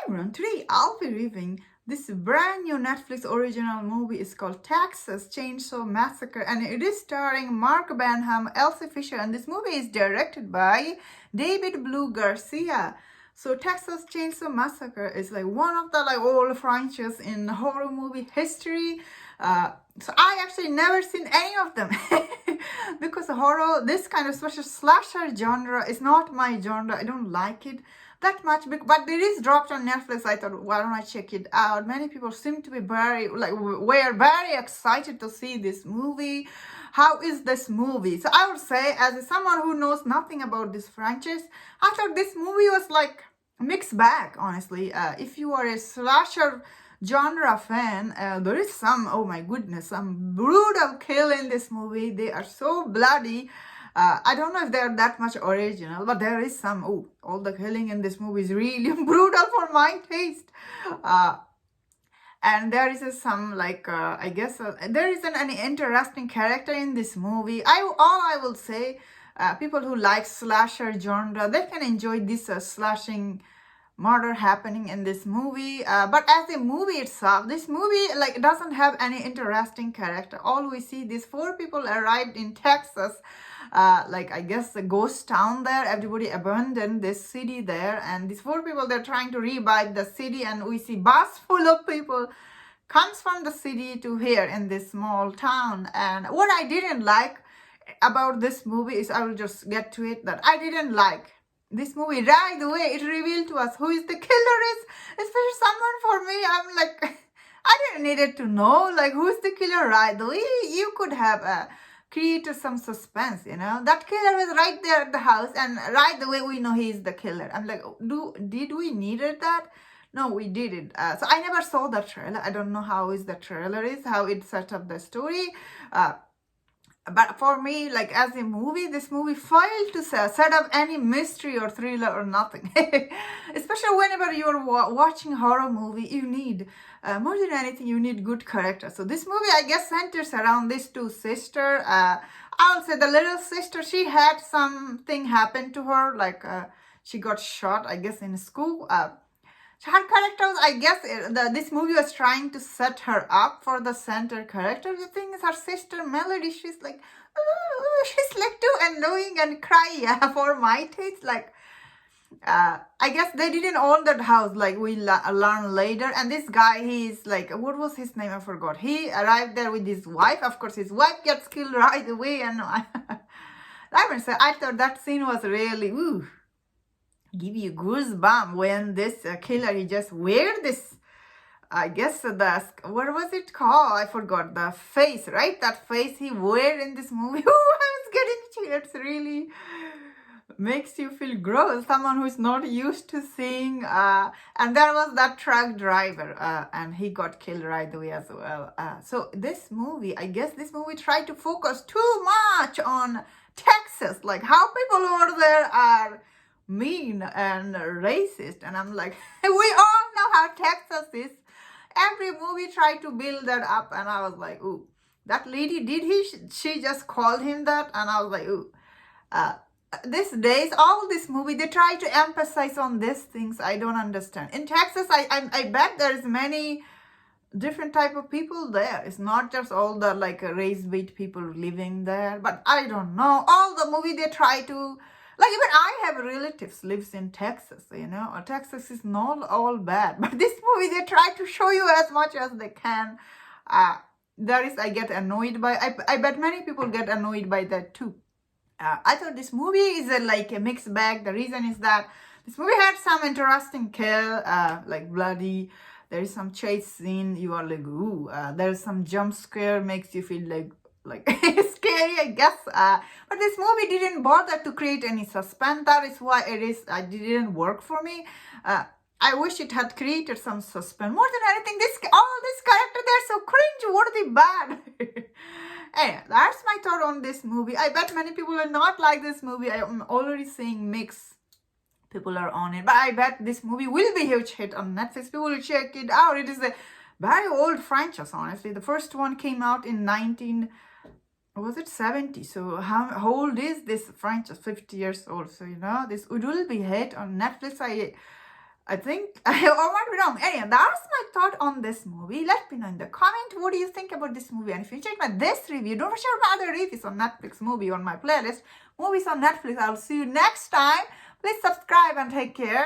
everyone, today I'll be reviewing this brand new Netflix original movie. It's called Texas Chainsaw Massacre and it is starring Mark Benham, Elsie Fisher, and this movie is directed by David Blue Garcia. So Texas Chainsaw Massacre is like one of the old franchises in horror movie history. So I actually never seen any of them because horror, this kind of special slasher genre is not my genre. I don't like it that much, but it is dropped on Netflix. I thought, why don't I check it out? Many people seem to be were very excited to see this movie. How is this movie? So I would say, as someone who knows nothing about this franchise, I thought this movie was like a mixed bag, honestly. If you are a slasher genre fan, there is some, oh my goodness, some brutal kill in this movie. They are so bloody. I don't know if they're that much original, but there is some, all the killing in this movie is really brutal for my taste. And there is some I guess there isn't any interesting character in this movie. All I will say, people who like slasher genre, they can enjoy this slashing murder happening in this movie, but as a movie itself, this movie doesn't have any interesting character. All we see, these four people arrived in Texas, I guess a ghost town there. Everybody abandoned this city there, and these four people, they're trying to revive the city, and we see bus full of people comes from the city to here in this small town. And what I didn't like about this movie is, I will just get to it, that I didn't like this movie right away. It revealed to us who is the killer is, especially someone for me. I'm like, I didn't need it to know who's the killer right away. You could have created some suspense, that killer was right there at the house, and right away we know he is the killer. I'm like, did we needed that? No, we didn't. So I never saw the trailer. I don't know how is the trailer is, how it set up the story. But for me, as a movie, this movie failed to set up any mystery or thriller or nothing. Especially whenever you're watching horror movie, you need, more than anything, you need good characters. So this movie, I guess, centers around these two sisters. I'll say the little sister, she had something happen to her, she got shot, I guess, in school. Her characters, I guess, this movie was trying to set her up for the center character. The thing is, her sister Melody, she's she's too annoying and cry for my taste. I guess they didn't own that house, we learn later. And this guy, he's what was his name? I forgot. He arrived there with his wife. Of course, his wife gets killed right away. And I thought that scene was really, give you goosebumps when this killer, he just wear this, I guess, what was it called? I forgot. The face, right? That face he wear in this movie. I was getting chills. It's really makes you feel gross. Someone who's not used to seeing. And there was that truck driver, and he got killed right away as well. So this movie, I guess this movie tried to focus too much on Texas, how people over there are mean and racist. And I'm like, we all know how Texas is. Every movie tried to build that up, and I was like, ooh, that lady, she just called him that? And I was like, ooh. These days, all this movie, they try to emphasize on these things. I don't understand. In Texas, I bet there's many different type of people there. It's not just all the race-based people living there. But I don't know. All the movie, they try to, even I have relatives lives in Texas, Texas is not all bad. But this movie, they try to show you as much as they can. I get annoyed by, I bet many people get annoyed by that too. I thought this movie is a mixed bag. The reason is that this movie had some interesting kill, bloody. There is some chase scene. You are ooh. There's some jump scare, makes you feel scary, I guess. But this movie didn't bother to create any suspense. That is why it didn't work for me. I wish it had created some suspense. More than anything, all this character, they're so cringe-worthy bad. Anyway, that's my thought on this movie. I bet many people will not like this movie. I'm already seeing mixed people are on it. But I bet this movie will be a huge hit on Netflix. People will check it out. It is a very old franchise, honestly. The first one came out in 70? So how old is this franchise? 50 years old. So, this will be hit on Netflix. I think I might be wrong. Anyway, that's my thought on this movie. Let me know in the comment what do you think about this movie. And if you check my this review, don't forget my other reviews on Netflix movie on my playlist. Movies on Netflix. I'll see you next time. Please subscribe and take care.